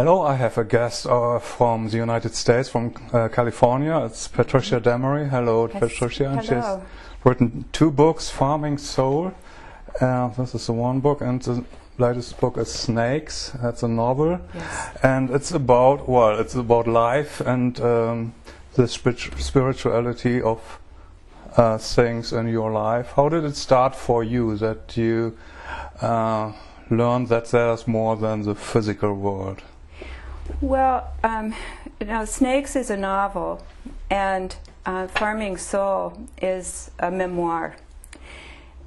Hello, I have a guest from the United States, from California. It's Patricia Damery. Hello, yes. Patricia. And she's written 2 books, Farming Soul. This is the one book, and the latest book is Snakes. That's a novel. Yes. And it's about, well, it's about life and the spirituality of things in your life. How did it start for you that you learned that there's more than the physical world? Well, Snakes is a novel, and Farming Soul is a memoir.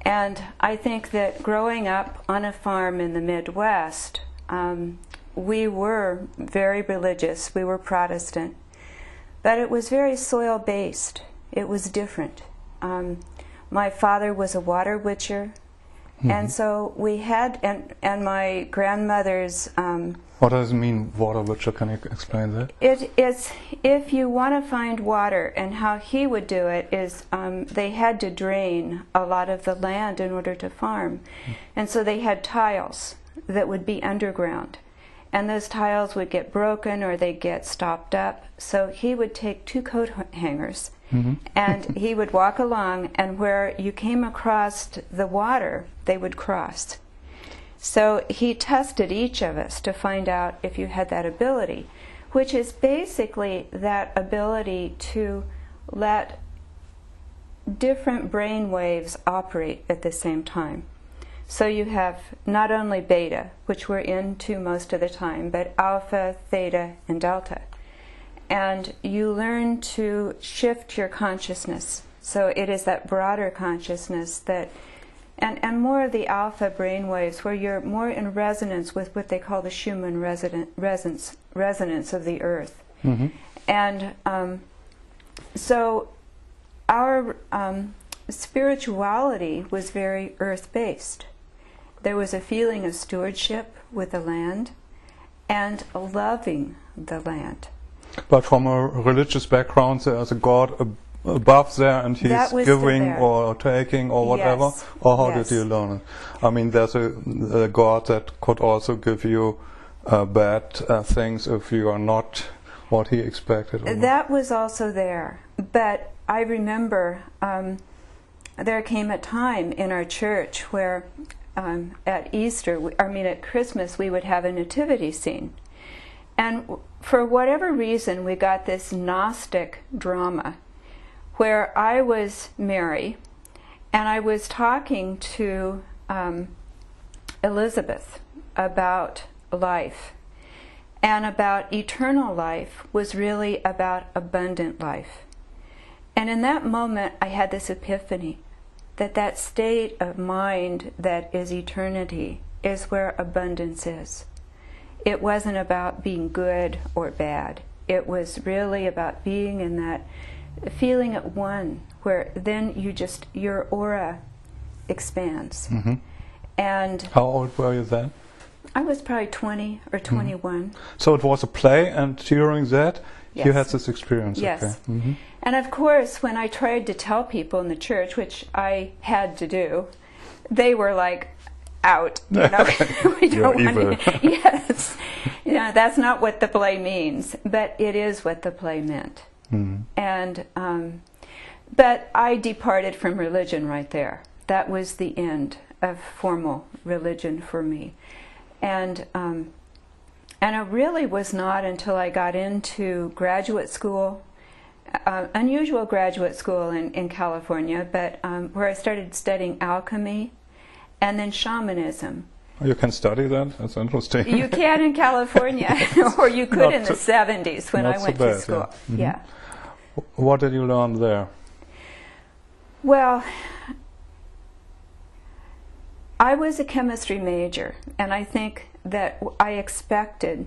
And I think that growing up on a farm in the Midwest, we were very religious. We were Protestant. But it was very soil-based. It was different. My father was a water witcher. Mm-hmm. And so we had, and my grandmother's... what does it mean, water witcher? Can you explain that? It's if you want to find water, and how he would do it is they had to drain a lot of the land in order to farm. And so they had tiles that would be underground. And those tiles would get broken or they'd get stopped up. So he would take 2 coat hangers, mm-hmm. and he would walk along, and where you came across the water, they would cross. So he tested each of us to find out if you had that ability, which is basically that ability to let different brain waves operate at the same time. So you have not only beta, which we're into most of the time, but alpha, theta, and delta. And you learn to shift your consciousness. So it is that broader consciousness that, and more of the alpha brain waves, where you're more in resonance with what they call the Schumann resonance of the earth. Mm-hmm. And so our spirituality was very earth-based. There was a feeling of stewardship with the land and loving the land. But from a religious background, there's a God above there, and he's giving or taking or whatever? Yes. Or how Yes. did you learn it? I mean, there's a God that could also give you bad things if you are not what he expected. That was also there. But I remember there came a time in our church where at Easter, at Christmas, we would have a nativity scene. And for whatever reason, we got this Gnostic drama where I was Mary, and I was talking to Elizabeth about life, and about eternal life was really about abundant life. And in that moment, I had this epiphany that that state of mind that is eternity is where abundance is. It wasn't about being good or bad. It was really about being in that feeling at one, where then your aura expands. Mm-hmm. And how old were you then? I was probably 20 or 21. Mm-hmm. So it was a play, and during that, yes. you had this experience. Yes. Okay. Mm-hmm. And of course, when I tried to tell people in the church, which I had to do, they were like, out, you know. We don't want to, yes. That's not what the play means, but it is what the play meant. Mm-hmm. And but I departed from religion right there. That was the end of formal religion for me. And it really was not until I got into graduate school, unusual graduate school in California, but where I started studying alchemy and then shamanism. You can study that? That's interesting. You can in California, or you could in the 70s when I went to school. Yeah. Mm-hmm. Yeah. What did you learn there? Well, I was a chemistry major, and I think that I expected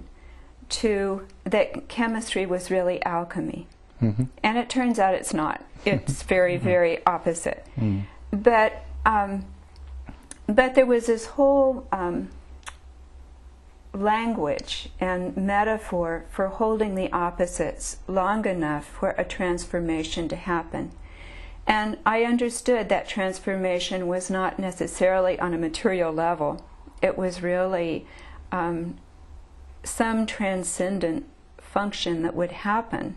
that chemistry was really alchemy. Mm-hmm. And it turns out it's not. It's very, very opposite. Mm. But there was this whole language and metaphor for holding the opposites long enough for a transformation to happen. And I understood that transformation was not necessarily on a material level. It was really some transcendent function that would happen.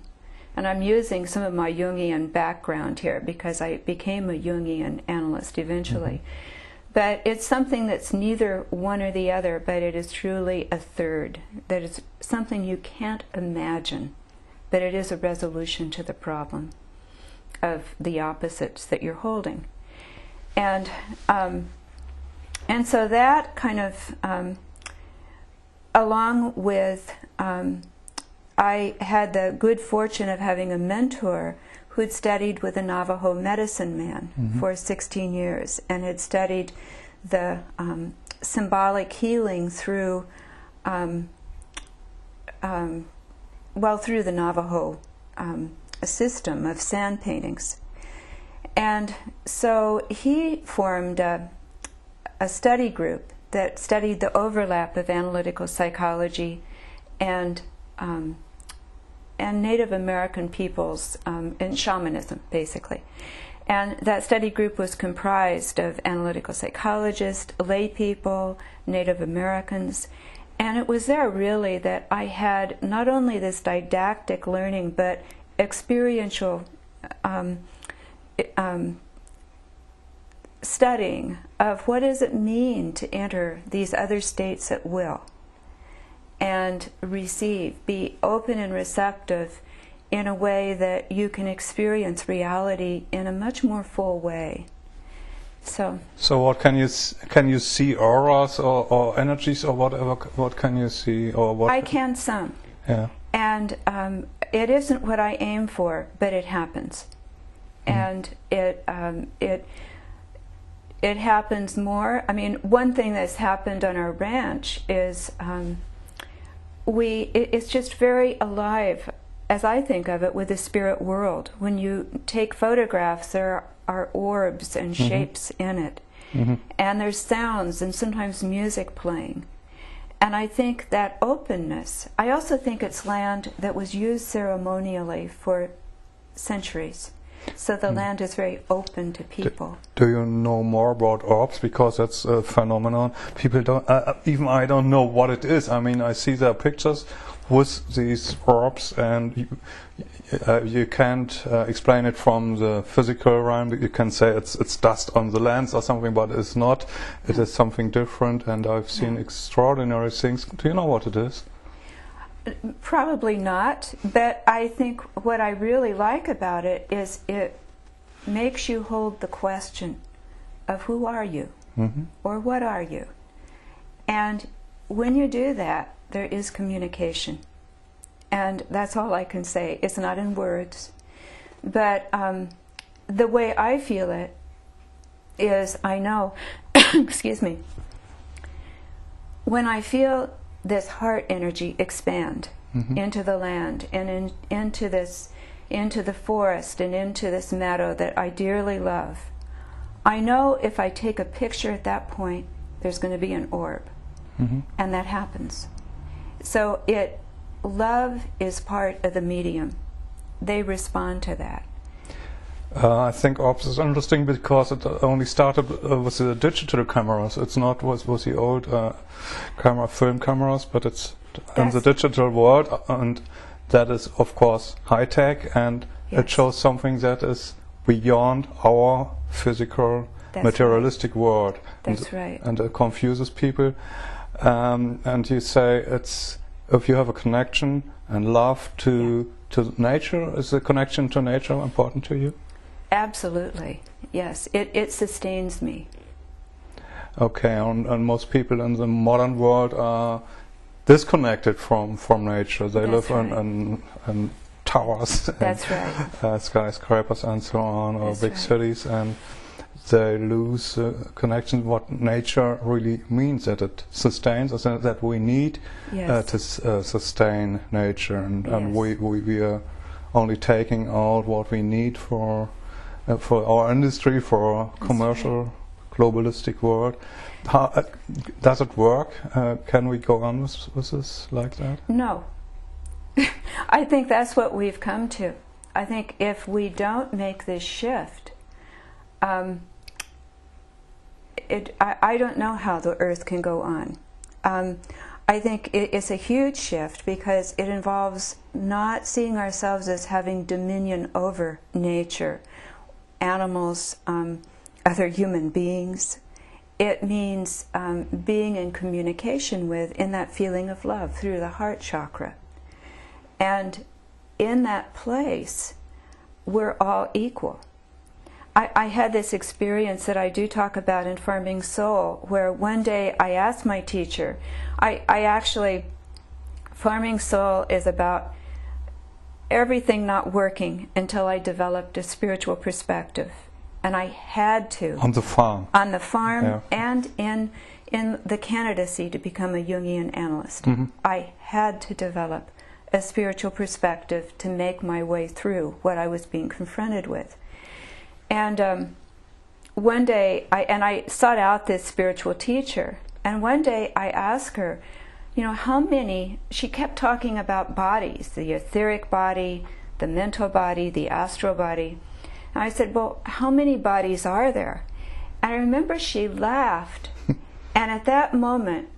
And I'm using some of my Jungian background here because I became a Jungian analyst eventually. But it's something that's neither one or the other, but it is truly a third. That is something you can't imagine, but it is a resolution to the problem of the opposites that you're holding. And so that kind of, along with, I had the good fortune of having a mentor who had studied with a Navajo medicine man for 16 years and had studied the symbolic healing through, through the Navajo system of sand paintings. And so he formed a study group that studied the overlap of analytical psychology and Native American peoples in shamanism, basically. And that study group was comprised of analytical psychologists, lay people, Native Americans, and it was there really that I had not only this didactic learning, but experiential studying of what does it mean to enter these other states at will and receive, be open and receptive in a way that you can experience reality in a much more full way. So what can you see auras or energies or whatever? What can you see or what? I can some. Yeah. And it isn't what I aim for, but it happens, and it happens more. I mean, one thing that's happened on our ranch is it's just very alive, as I think of it, with the spirit world. When you take photographs, there are orbs and shapes in it, and there's sounds and sometimes music playing. And I think that openness, I also think it's land that was used ceremonially for centuries. So the land is very open to people. Do you know more about orbs? Because that's a phenomenon. People don't, even I don't know what it is. I mean, I see their pictures with these orbs, and you can't explain it from the physical realm. You can say it's dust on the lens or something, but it's not. It is something different, and I've seen extraordinary things. Do you know what it is? Probably not, but I think what I really like about it is it makes you hold the question of who are you, or what are you? And when you do that, there is communication. And that's all I can say. It's not in words. But the way I feel it is, I know, excuse me, when I feel this heart energy expand into the land and into the forest and into this meadow that I dearly love, I know if I take a picture at that point, there's going to be an orb. And that happens. So love is part of the medium. They respond to that. I think orbs is interesting because it only started with the digital cameras. It's not with the old film cameras, but it's in the digital world, and that is of course high tech, and it shows something that is beyond our physical materialistic world. That's right. And it confuses people. And you say it's if you have a connection and love to nature, is the connection to nature important to you? Absolutely, yes. It sustains me. Okay, and most people in the modern world are disconnected from nature. They live in towers, that's right, skyscrapers and so on, or big cities, and they lose connection what nature really means, that it sustains us, and that we need to sustain nature, and we are only taking out what we need for our industry, for our commercial globalistic world. How does it work? Can we go on with this like that? No. I think that's what we've come to. I think if we don't make this shift, I don't know how the earth can go on. I think it's a huge shift because it involves not seeing ourselves as having dominion over nature, animals, other human beings. It means being in communication with, in that feeling of love through the heart chakra. And in that place, we're all equal. I had this experience that I do talk about in Farming Soul, where one day I asked my teacher, Farming Soul is about everything not working until I developed a spiritual perspective. And I had to. On the farm. On the farm, yeah. And in the candidacy to become a Jungian analyst. I had to develop a spiritual perspective to make my way through what I was being confronted with. And one day, I sought out this spiritual teacher, and one day I asked her, you know, how many, she kept talking about bodies, the etheric body, the mental body, the astral body. And I said, well, how many bodies are there? And I remember she laughed, and at that moment,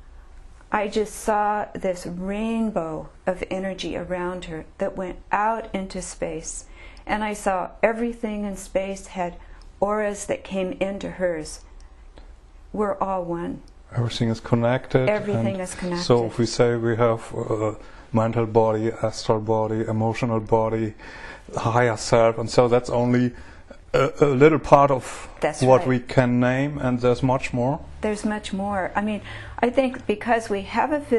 I just saw this rainbow of energy around her that went out into space. And I saw everything in space had auras that came into hers. We're all one. Everything is connected. Everything is connected. So if we say we have mental body, astral body, emotional body, higher self, and so that's only a little part of what we can name, and there's much more. There's much more. I mean, I think because we have a